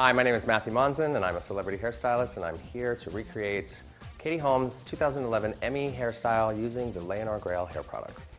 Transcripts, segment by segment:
Hi, my name is Matthew Monzon, and I'm a celebrity hairstylist, and I'm here to recreate Katie Holmes' 2011 Emmy hairstyle using the Leonor Greyl hair products.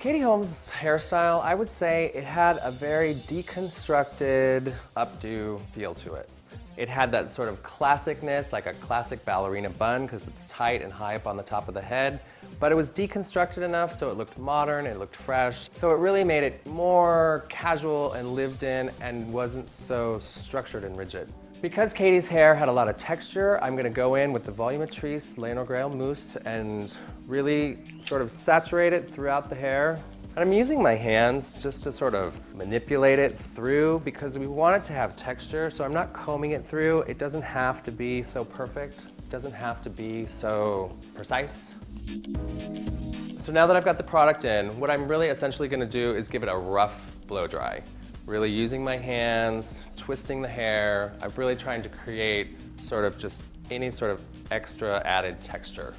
Katie Holmes' hairstyle, I would say it had a very deconstructed, updo feel to it. It had that sort of classicness, like a classic ballerina bun, because it's tight and high up on the top of the head. But it was deconstructed enough so it looked modern, it looked fresh. So it really made it more casual and lived in and wasn't so structured and rigid. Because Katie's hair had a lot of texture, I'm gonna go in with the Volumatrice Leonor Greyl mousse and really sort of saturate it throughout the hair. And I'm using my hands just to sort of manipulate it through because we want it to have texture, so I'm not combing it through. It doesn't have to be so perfect. It doesn't have to be so precise. So now that I've got the product in, what I'm really essentially gonna do is give it a rough blow dry. Really using my hands, twisting the hair. I'm really trying to create sort of just any sort of extra added texture.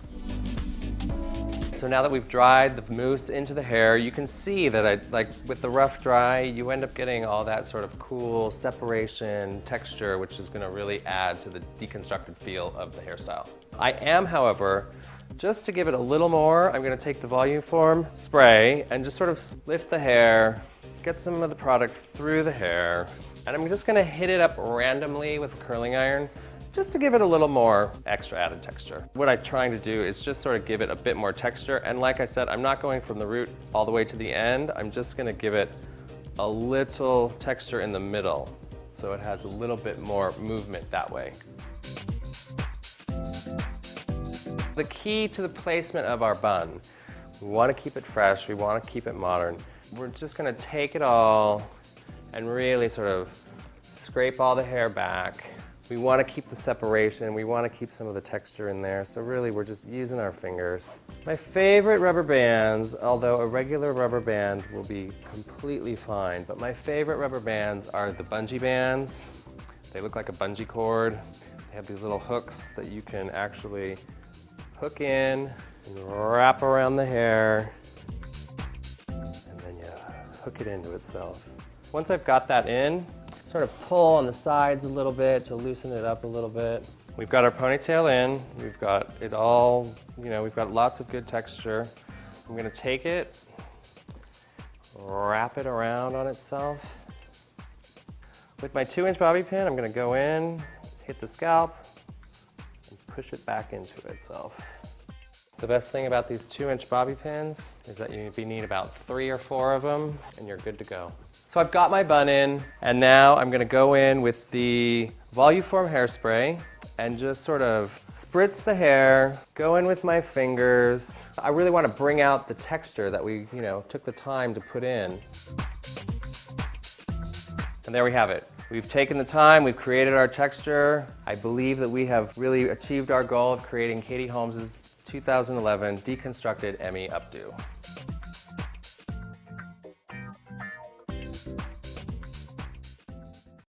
So now that we've dried the mousse into the hair, you can see that with the rough dry, you end up getting all that sort of cool separation, texture, which is gonna really add to the deconstructed feel of the hairstyle. I am, however, just to give it a little more, I'm gonna take the Voluform spray and just sort of lift the hair, get some of the product through the hair, and I'm just gonna hit it up randomly with a curling iron, just to give it a little more extra added texture. What I'm trying to do is just sort of give it a bit more texture, and like I said, I'm not going from the root all the way to the end. I'm just gonna give it a little texture in the middle, so it has a little bit more movement that way. The key to the placement of our bun, we wanna keep it fresh, we wanna keep it modern. We're just gonna take it all and really sort of scrape all the hair back. We want to keep the separation, we want to keep some of the texture in there, so really we're just using our fingers. My favorite rubber bands, although a regular rubber band will be completely fine, but my favorite rubber bands are the bungee bands. They look like a bungee cord. They have these little hooks that you can actually hook in and wrap around the hair, and then you hook it into itself. Once I've got that in, sort of pull on the sides a little bit to loosen it up a little bit. We've got our ponytail in, we've got it all, we've got lots of good texture. I'm gonna take it, wrap it around on itself. With my 2-inch bobby pin, I'm gonna go in, hit the scalp, and push it back into itself. The best thing about these 2-inch bobby pins is that you need about 3 or 4 of them, and you're good to go. So I've got my bun in, and now I'm gonna go in with the Voluform hairspray and just sort of spritz the hair, go in with my fingers. I really wanna bring out the texture that we, took the time to put in. And there we have it. We've taken the time, we've created our texture. I believe that we have really achieved our goal of creating Katie Holmes' 2011 Deconstructed Emmy Updo.